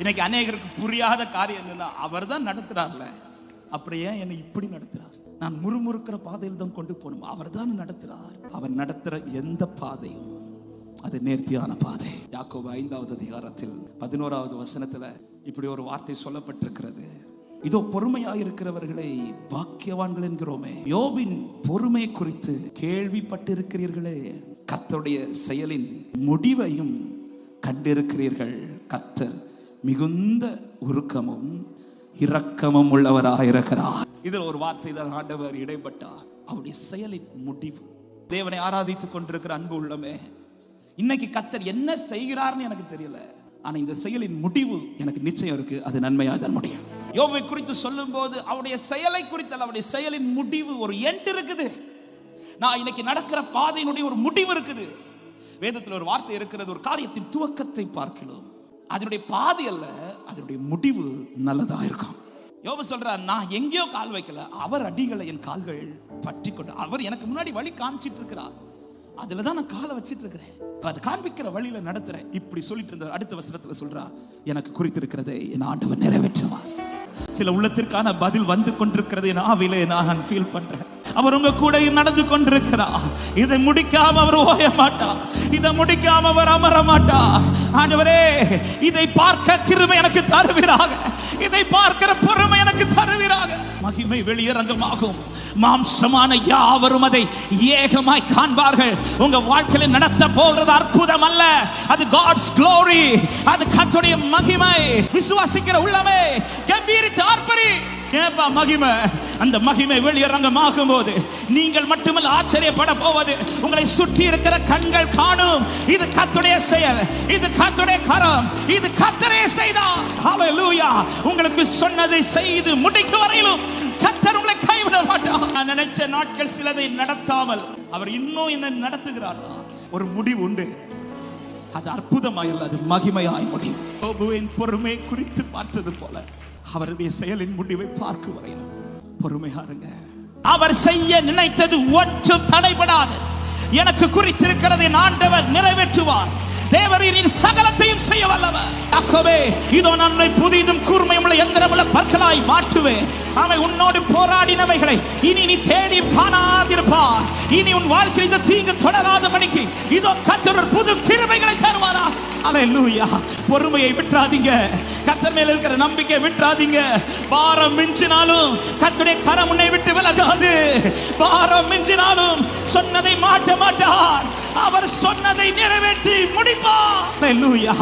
இன்னைக்கு அநேகருக்கு புரியாத காரியம் என்னன்னா, அவர் தான் நடத்துறாருல, அப்புறம் ஏன் என்னை இப்படி நடத்துறார்? நான் முறுமுறுக்கிற பாதையில் தான் கொண்டு போகணும். அவர் தான் நடத்துறார். அவர் நடத்துற எந்த பாதையும் அது நேர்த்தியான பாதை. யாக்கோபு 5வது அதிகாரத்தில் 11வது வசனத்துல இப்படி ஒரு வார்த்தை சொல்லப்பட்டிருக்கிறது. இதோ பொறுமையாயிருக்கிறவர்களை பாக்கியவான்கள் என்கிறோமே. யோபின் பொறுமை குறித்து கேள்விப்பட்டிருக்கிறீர்களே, கர்த்தருடைய செயலின் முடிவையும் கண்டிருக்கிறீர்கள். கர்த்தர் மிகுந்த உருக்கமும் இரக்கமும் உள்ளவராக இருக்கிறார். இதில் ஒரு வார்த்தை தான் ஆண்டவர் இடைப்பட்டார். அவருடைய செயலின் முடிவு. தேவனை ஆராதித்துக் கொண்டிருக்கிற அன்பு உள்ளமே, இன்னைக்கு கர்த்தர் என்ன செய்கிறார்னு எனக்கு தெரியல, ஆனா இந்த செயலின் முடிவு எனக்கு நிச்சயம் இருக்கு. அது நன்மையாக தான் முடியும். யோபை குறித்து சொல்லும் போது அவருடைய செயலை குறித்து அல்ல, அவருடைய செயலின் முடிவு ஒரு எண்ட் இருக்குது. நான் இன்னைக்கு நடக்கிற பாதையினுடைய ஒரு முடிவு இருக்குது. வேதத்தில் ஒரு வார்த்தை இருக்கிறது, ஒரு காரியத்தின் துவக்கத்தை பார்க்கிறோம், அதனுடைய பாதை அல்ல, அதனுடைய முடிவு நல்லதா இருக்கும். யோபு சொல்றார், நான் எங்கேயோ கால் வைக்கல, அவர் அடிகளை என் கால்கள் பற்றி கொண்டு, அவர் எனக்கு முன்னாடி வழி காமிச்சிட்டு இருக்கிறார், அதுலதான் நான் காலை வச்சிட்டு இருக்கிறேன், அவர் காண்பிக்கிற வழியில நடத்துறேன். இப்படி சொல்லிட்டு இருந்த அடுத்த வசனத்துல சொல்றா, எனக்கு குறித்திருக்கிறதை என் ஆண்டவர் நிறைவேற்றுவார். சில உள்ளத்திற்கான பதில் வந்து கொண்டிருக்கிறது என் ஆவிலே நான் ஃபீல் பண்றேன். அவர் உங்க கூட நடந்து கொண்டிருக்கிறார். இதை முடிக்காம அவர் ஓய மாட்டார், இதை முடிக்காம அவர் அமர மாட்டார். ஆண்டவரே, இதை பார்க்க கிருபை எனக்கு தருவீராக, இதை பார்க்கிற பொறுமை எனக்கு தருவீராக. மகிமை வெளியரங்கமாகும், மாம்சமான யாவரும் அதை ஏகமாய் காண்பார்கள். உங்க வாழ்க்கையில நடத்த போகிறது அற்புதம் அல்ல, அது காட்ஸ் glory, அது கர்த்தருடைய மகிமை. விசுவாசிக்கிற உள்ளமே கம்பீரித்து ஆர்ப்பரி. ஏப்பா மகிமை, அந்த மகிமை வெளியரங்கமாகும் போது நீங்கள் மட்டுமல்ல ஆச்சரியப்பட போவது உங்களை சுற்றி இருக்கிற கண்கள் காணும். இது கர்த்தருடைய செயல், இது கர்த்தருடைய கரம், இது கர்த்தரே செய்தார். ஹalleluya. உங்களுக்கு சொன்னதை செய்து முடிக்கும் வரையிலும் கர்த்தர் உங்களை கைவிட மாட்டார். நான் நினைச்ச நாட்கள் சிலதை நடத்தாமல் அவர் இன்னும் என்ன நடத்துகிறார். ஒரு முடிவு உண்டு, அது அற்புதமாய் அல்ல, அது மகிமையாய் முடியும். யோபுவின் பொறுமை குறித்து பார்த்தது போல அவருடைய செயலின் முடிவை பார்க்க வரையிலும் பொறுமையா இருங்க. அவர் செய்ய நினைத்தது ஒன்றும் தடைபடாது. எனக்கு குறித்திருக்கிறதை ஆண்டவர் நிறைவேற்றுவார். தேவரீரின் சகலத்தையும் செய்ய வல்லவர். யாக்கோபே, இதோ நான் உன்னை புதிதும் கூர்மையுள்ள எந்திரமுள்ள பற்களாய் மாற்றுவேன். அவன் உன்னோடு போராடினவைகளை இனி நீ தேடி காணாதிருப்பார். இனி உன் வாழ்க்கையில் இந்த தீங்கு தொடராதபடிக்கு இதோ கர்த்தர் புது கிருபைகளை தருவாரா. அல்லேலூயா. பொறுமையை விட்டுறாதீங்க, கர்த்தர் மேல இருக்கிற நம்பிக்கை விட்டுறாதீங்க. பாரம் மிஞ்சினாலும் கர்த்தருடைய கரம் உன்னை விட்டு விலகாது. பாரம் மிஞ்சினாலும் சொன்னதை மாற்ற மாட்டார், அவர் சொன்னதை நிறைவேற்றி முடிப்பார். அல்லேலூயா.